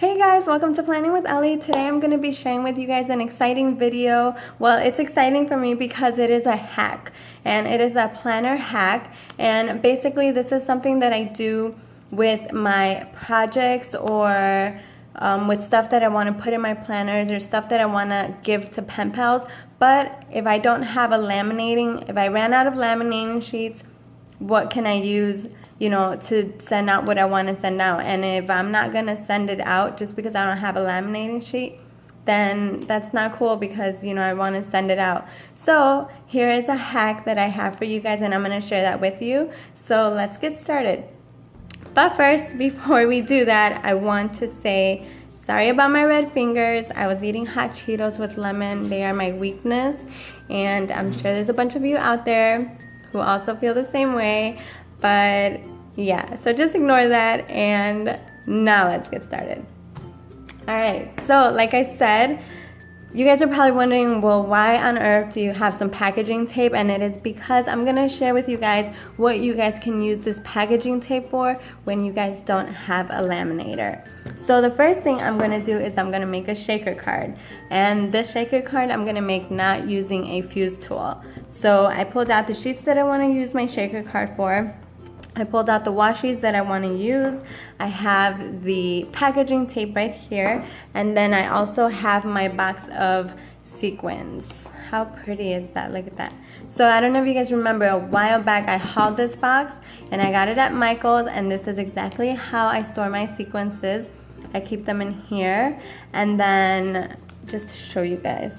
Hey guys, welcome to Planning with Ellie. Today I'm going to be sharing with you guys an exciting video. Well, it's exciting for me because it is a hack, and it is a planner hack. And basically this is something that I do with my projects or with stuff that I want to put in my planners or stuff that I want to give to pen pals. But if I don't have if I ran out of laminating sheets, what can I use, to send out what I want to send out? And if I'm not going to send it out just because I don't have a laminating sheet, then that's not cool because, I want to send it out. So here is a hack that I have for you guys, and I'm going to share that with you. So let's get started. But first, before we do that, I want to say sorry about my red fingers. I was eating hot Cheetos with lemon. They are my weakness, and I'm sure there's a bunch of you out there who also feel the same way. But yeah, so just ignore that, and now let's get started. Alright, so like I said, you guys are probably wondering, well, why on earth do you have some packaging tape? And it is because I'm going to share with you guys what you guys can use this packaging tape for when you guys don't have a laminator. So the first thing I'm going to do is I'm going to make a shaker card. And this shaker card I'm going to make not using a fuse tool. So I pulled out the sheets that I want to use my shaker card for. I pulled out the washies that I want to use. I have the packaging tape right here, and then I also have my box of sequins. How pretty is that? Look at that. So I don't know if you guys remember, a while back I hauled this box and I got it at Michael's, and this is exactly how I store my sequences. I keep them in here, and then just to show you guys.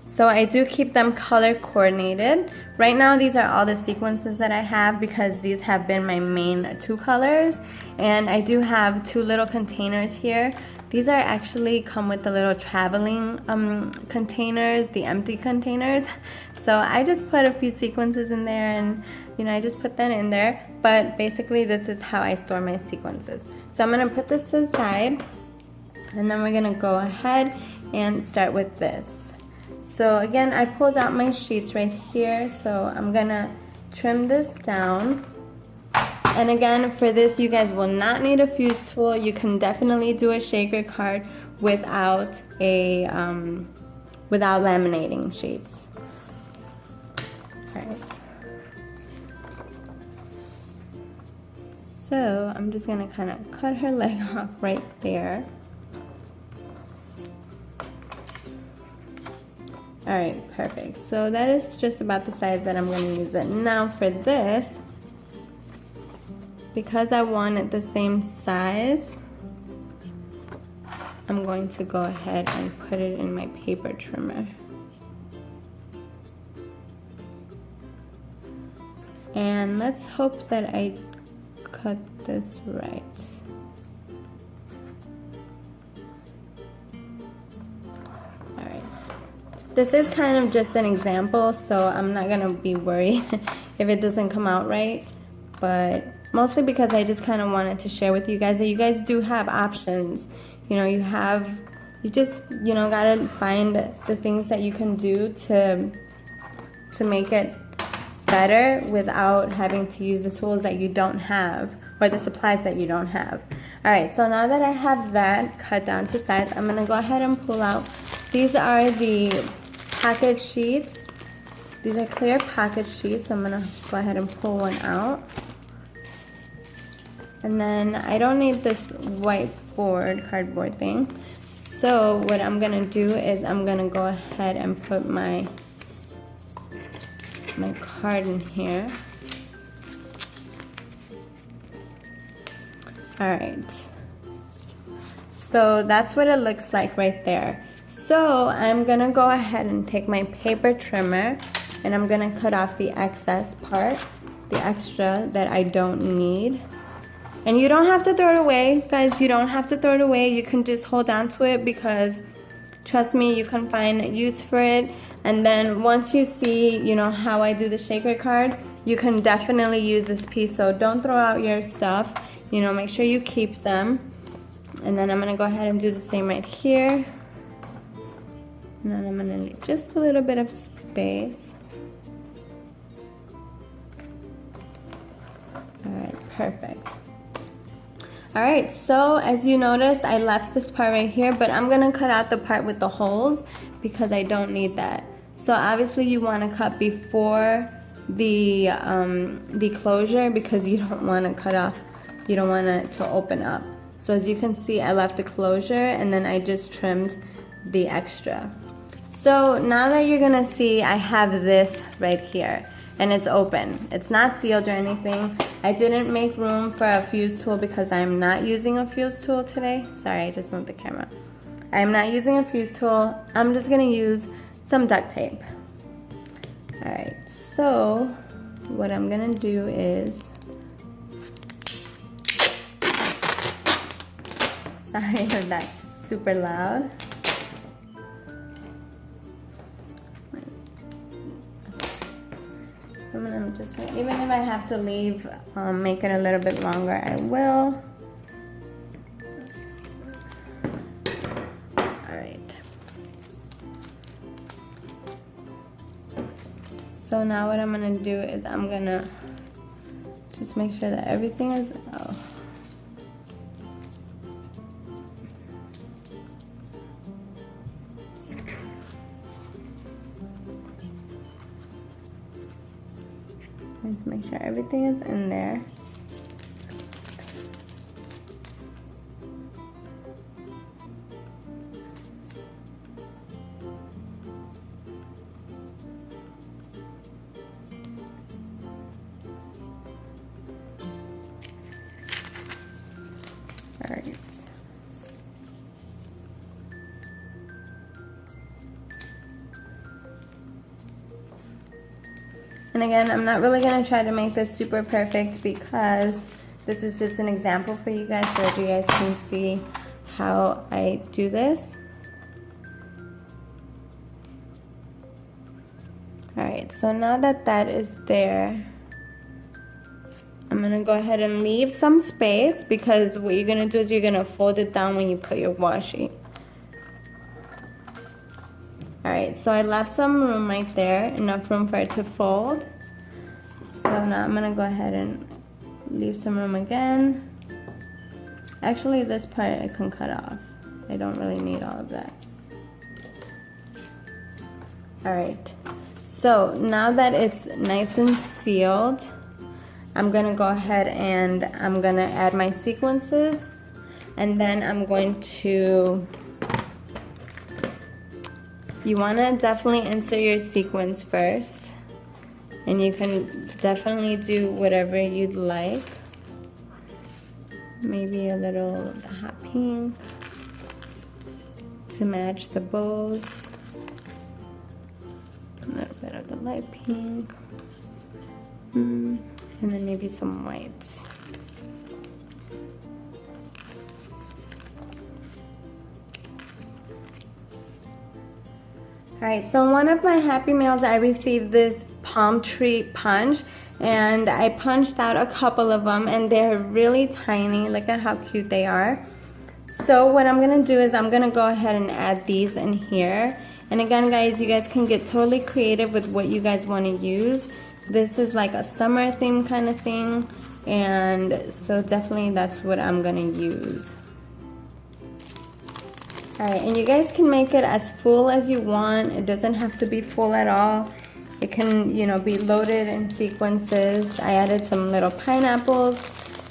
So I do keep them color coordinated. Right now these are all the sequences that I have because these have been my main two colors. And I do have two little containers here. These are actually come with the little traveling containers, the empty containers. So I just put a few sequences in there, and I just put that in there. But basically this is how I store my sequences. So I'm gonna put this to the side, and then we're gonna go ahead and start with this. So again, I pulled out my sheets right here, so I'm gonna trim this down. And again, for this, you guys will not need a fuse tool. You can definitely do a shaker card without without laminating sheets. All right. So I'm just gonna kind of cut her leg off right there. Alright, perfect. So that is just about the size that I'm going to use it. Now for this, because I want it the same size, I'm going to go ahead and put it in my paper trimmer. And let's hope that I cut this right. This is kind of just an example, so I'm not going to be worried if it doesn't come out right. But mostly because I just kind of wanted to share with you guys that you guys do have options. You just, gotta find the things that you can do to make it better without having to use the tools that you don't have or the supplies that you don't have. Alright, so now that I have that cut down to size, I'm going to go ahead and pull out. These are the package sheets. These are clear package sheets. I'm gonna go ahead and pull one out. And then I don't need this whiteboard, cardboard thing. So what I'm gonna do is I'm gonna go ahead and put my card in here. Alright. So that's what it looks like right there. So I'm gonna go ahead and take my paper trimmer, and I'm gonna cut off the excess part, the extra that I don't need. And you don't have to throw it away, guys. You don't have to throw it away. You can just hold on to it because, trust me, you can find use for it. And then once you see, how I do the shaker card, you can definitely use this piece. So don't throw out your stuff. Make sure you keep them. And then I'm gonna go ahead and do the same right here. And then I'm going to leave just a little bit of space. Alright, perfect. Alright, so as you noticed, I left this part right here, but I'm gonna cut out the part with the holes because I don't need that. So obviously you wanna cut before the closure because you don't wanna cut off, you don't want it to open up. So as you can see, I left the closure and then I just trimmed the extra. So now that you're gonna see, I have this right here and it's open. It's not sealed or anything. I didn't make room for a fuse tool because I'm not using a fuse tool today. Sorry, I just moved the camera. I'm not using a fuse tool. I'm just gonna use some duct tape. All right, so what I'm gonna do is, sorry if that's super loud. So I'm gonna just, even if I have to leave, make it a little bit longer, I will. All right. So now what I'm gonna do is I'm gonna just make sure that everything is, Let's make sure everything is in there. All right. And again, I'm not really gonna try to make this super perfect because this is just an example for you guys so that you guys can see how I do this. All right, so now that that is there, I'm gonna go ahead and leave some space because what you're gonna do is you're gonna fold it down when you put your washi. Alright, so I left some room right there, enough room for it to fold. So now I'm gonna go ahead and leave some room again. Actually, this part I can cut off. I don't really need all of that. Alright, so now that it's nice and sealed, I'm gonna go ahead and I'm gonna add my sequences, and then I'm going to, you wanna definitely insert your sequence first, and you can definitely do whatever you'd like. Maybe a little hot pink to match the bows, a little bit of the light pink, and then maybe some white. Alright, so one of my Happy Meals, I received this palm tree punch, and I punched out a couple of them, and they're really tiny. Look at how cute they are. So what I'm gonna do is I'm gonna go ahead and add these in here. And again, guys, you guys can get totally creative with what you guys want to use. This is like a summer theme kind of thing, and so definitely that's what I'm gonna use. Alright, and you guys can make it as full as you want. It doesn't have to be full at all. It can, you know, be loaded in sequences. I added some little pineapples,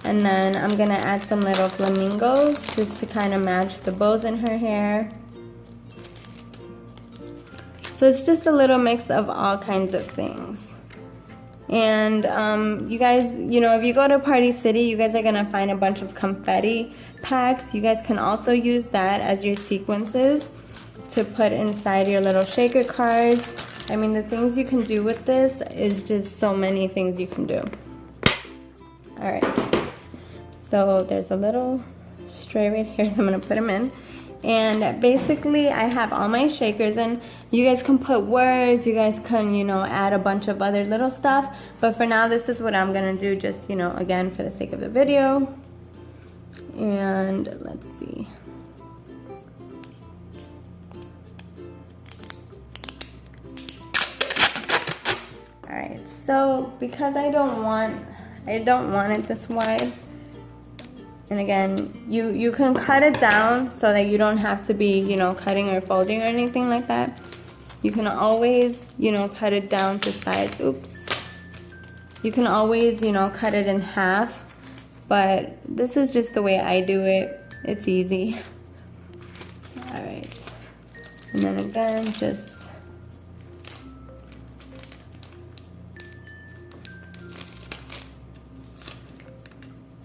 and then I'm gonna add some little flamingos just to kind of match the bows in her hair. So it's just a little mix of all kinds of things. And you guys, you know, if you go to Party City, you guys are gonna find a bunch of confetti packs. You guys can also use that as your sequences to put inside your little shaker cards. I mean, the things you can do with this is just so many things you can do. Alright, so there's a little stray right here, so I'm gonna put them in. And basically I have all my shakers, and you guys can put words, you guys can, you know, add a bunch of other little stuff, but for now this is what I'm gonna do, just, you know, again, for the sake of the video. And let's see. Alright, so because I don't want it this wide, And again, you can cut it down so that you don't have to be, you know, cutting or folding or anything like that. You can always, you know, cut it down to size. Oops. You can always, you know, cut it in half, but this is just the way I do it. It's easy. All right. And then again, just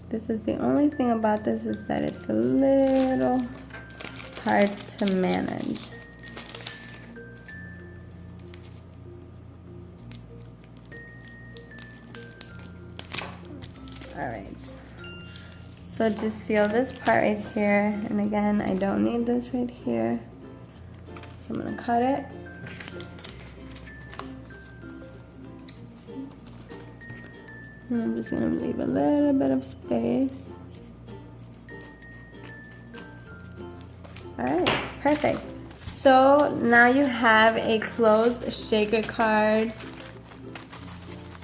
this is the only thing about this is that it's a little hard to manage. All right. So just seal this part right here. And again, I don't need this right here. So I'm gonna cut it. And I'm just gonna leave a little bit of space. All right, perfect. So now you have a closed shaker card.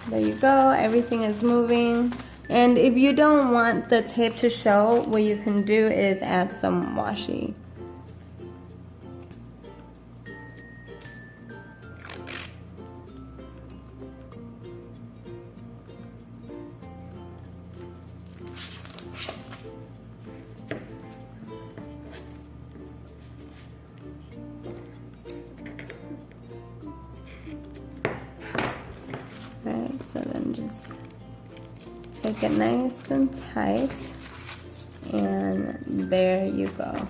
There you go, everything is moving. And if you don't want the tape to show, what you can do is add some washi. Alright, so then just take it nice and tight, and there you go.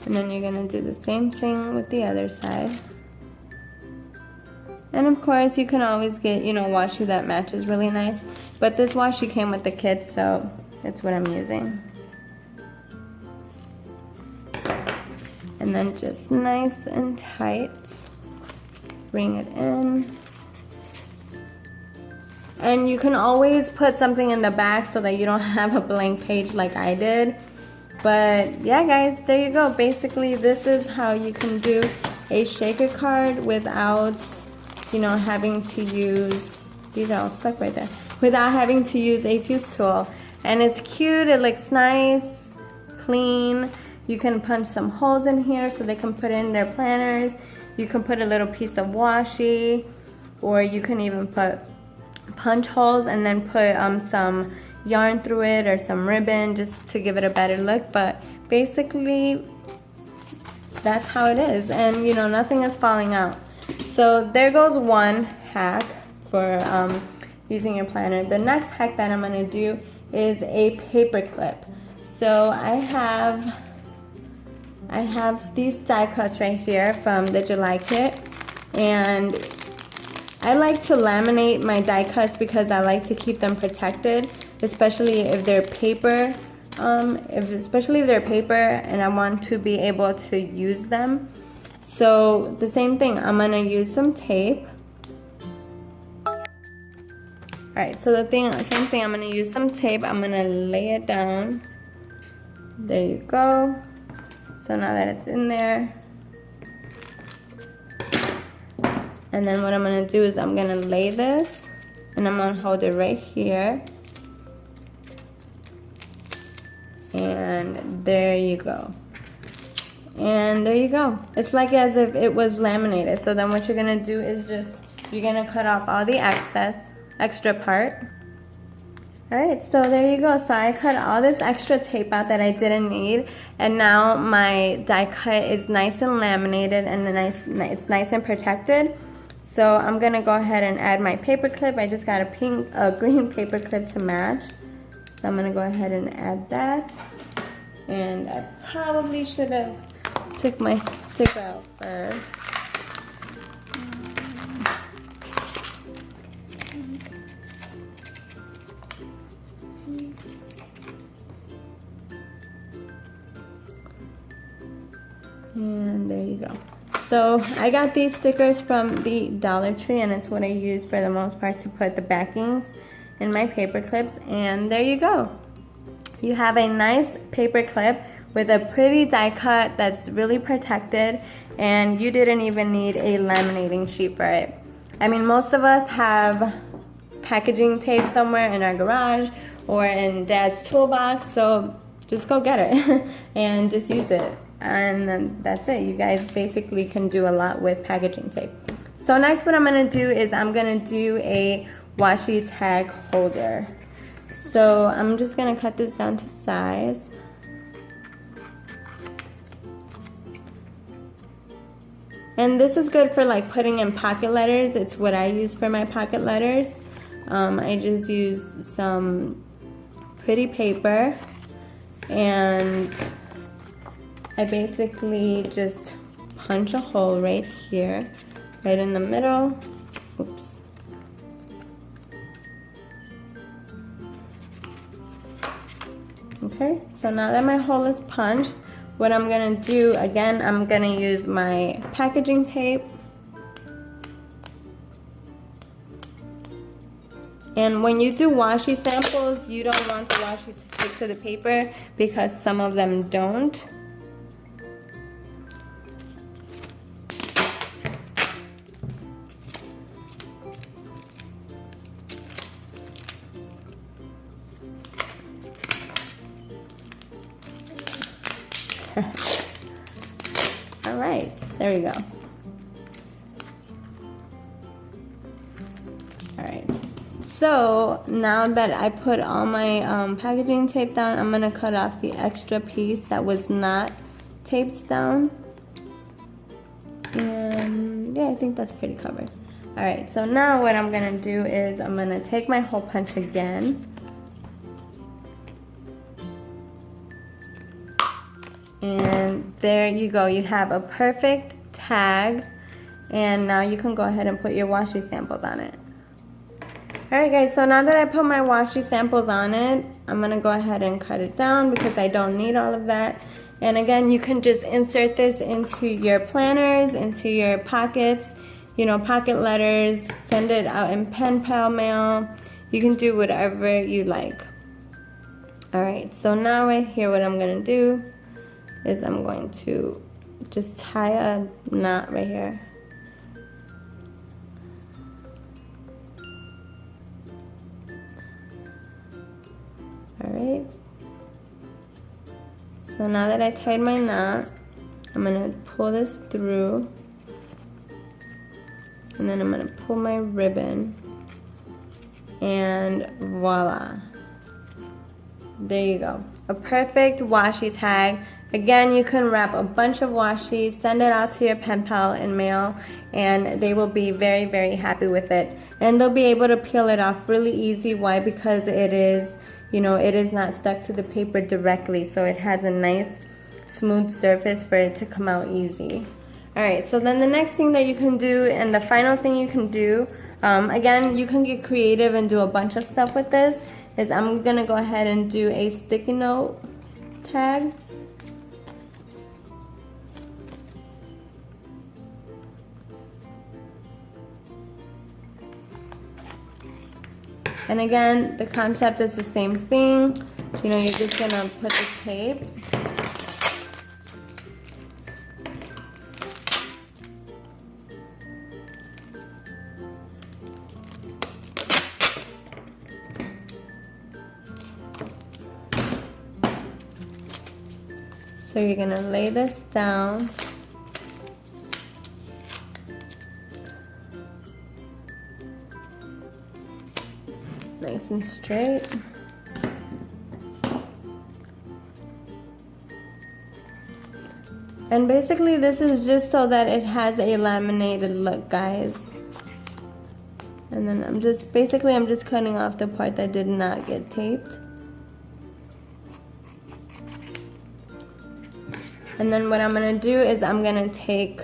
And then you're gonna do the same thing with the other side. And of course, you can always get, you know, washi that matches really nice. But this washi came with the kit, so that's what I'm using. And then just nice and tight, bring it in. And you can always put something in the back so that you don't have a blank page like I did. But yeah, guys, there you go. Basically, this is how you can do a shaker card without, you know, having to use, these are all stuck right there, without having to use a fuse tool. And it's cute, it looks nice, clean. You can punch some holes in here so they can put in their planners. You can put a little piece of washi, or you can even put punch holes and then put some yarn through it or some ribbon just to give it a better look. But basically, that's how it is. And you know, nothing is falling out. So there goes one hack for using your planner. The next hack that I'm gonna do is a paper clip. So I have these die cuts right here from the July kit, and I like to laminate my die cuts because I like to keep them protected, especially if they're paper. Especially if they're paper and I want to be able to use them. So the same thing, I'm gonna use some tape. Alright, so same thing, I'm gonna use some tape. I'm gonna lay it down. There you go. So now that it's in there, and then what I'm gonna do is I'm gonna lay this and I'm gonna hold it right here. And there you go. And there you go. It's like as if it was laminated. So then what you're gonna do is you're gonna cut off all the extra part. Alright, so there you go. So I cut all this extra tape out that I didn't need, and now my die cut is nice and laminated and it's nice and protected. So I'm gonna go ahead and add my paper clip. I just got a green paper clip to match. So I'm gonna go ahead and add that. And I probably should have took my sticker out first. And there you go. So I got these stickers from the Dollar Tree, and it's what I use for the most part to put the backings in my paper clips. And there you go. You have a nice paper clip with a pretty die cut that's really protected, and you didn't even need a laminating sheet for it. I mean, most of us have packaging tape somewhere in our garage or in Dad's toolbox, so just go get it and just use it. And then that's it. You guys basically can do a lot with packaging tape. So next what I'm gonna do is I'm gonna do a washi tag holder. So I'm just gonna cut this down to size. And this is good for like putting in pocket letters. It's what I use for my pocket letters. I just use some pretty paper and I basically just punch a hole right here, right in the middle. Oops. Okay, so now that my hole is punched, what I'm gonna do, again, I'm gonna use my packaging tape. And when you do washi samples, you don't want the washi to stick to the paper because some of them don't. All right, there we go. All right, so now that I put all my packaging tape down, I'm gonna cut off the extra piece that was not taped down. And yeah, I think that's pretty covered. All right, so now what I'm gonna do is I'm gonna take my hole punch again. And there you go, you have a perfect tag, and now you can go ahead and put your washi samples on it. Alright guys, so now that I put my washi samples on it, I'm going to go ahead and cut it down because I don't need all of that. And again, you can just insert this into your planners, into your pockets, you know, pocket letters, send it out in pen pal mail. You can do whatever you like. Alright, so now right here what I'm going to do is I'm going to just tie a knot right here. Alright. So now that I tied my knot, I'm going to pull this through. And then I'm going to pull my ribbon. And voila. There you go. A perfect washi tag. Again, you can wrap a bunch of washi, send it out to your pen pal in mail, and they will be very, very happy with it. And they'll be able to peel it off really easy. Why? Because it is, you know, it is not stuck to the paper directly, so it has a nice smooth surface for it to come out easy. Alright, so then the next thing that you can do, and the final thing you can do, again, you can get creative and do a bunch of stuff with this, is I'm gonna go ahead and do a sticky note tag. And again, the concept is the same thing. You know, you're just gonna put the tape. So you're gonna lay this down. Nice and straight. And basically this is just so that it has a laminated look, guys. And then I'm just cutting off the part that did not get taped. And then what I'm gonna do is I'm gonna take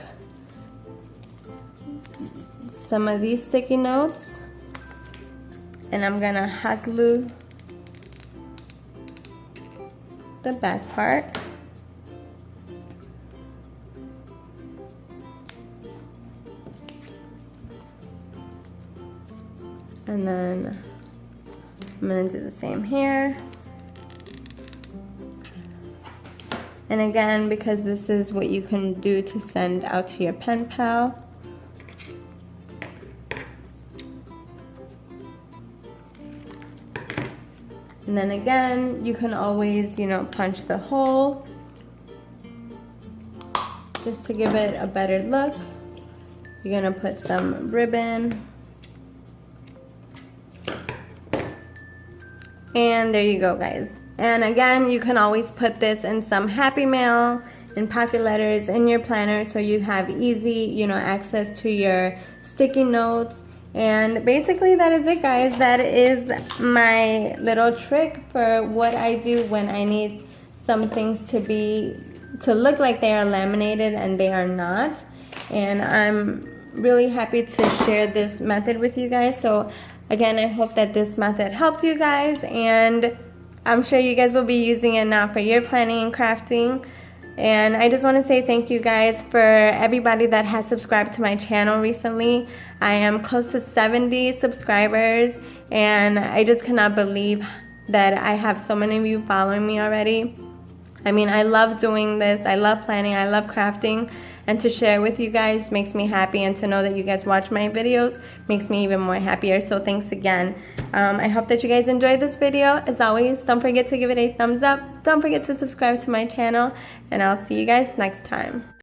some of these sticky notes and I'm gonna hot glue the back part. And then I'm gonna do the same here. And again, because this is what you can do to send out to your pen pal. And then again, you can always, you know, punch the hole just to give it a better look. You're gonna put some ribbon. And there you go, guys. And again, you can always put this in some Happy Mail, in pocket letters, in your planner, so you have easy, you know, access to your sticky notes. And basically that is it, guys. That is my little trick for what I do when I need some things to look like they are laminated and they are not. And I'm really happy to share this method with you guys. So again, I hope that this method helped you guys, and I'm sure you guys will be using it now for your planning and crafting. And I just want to say thank you guys for everybody that has subscribed to my channel recently. I am close to 70 subscribers, and I just cannot believe that I have so many of you following me already. I mean, I love doing this. I love planning. I love crafting. And to share with you guys makes me happy. And to know that you guys watch my videos makes me even more happier. So thanks again. I hope that you guys enjoyed this video. As always, don't forget to give it a thumbs up. Don't forget to subscribe to my channel. And I'll see you guys next time.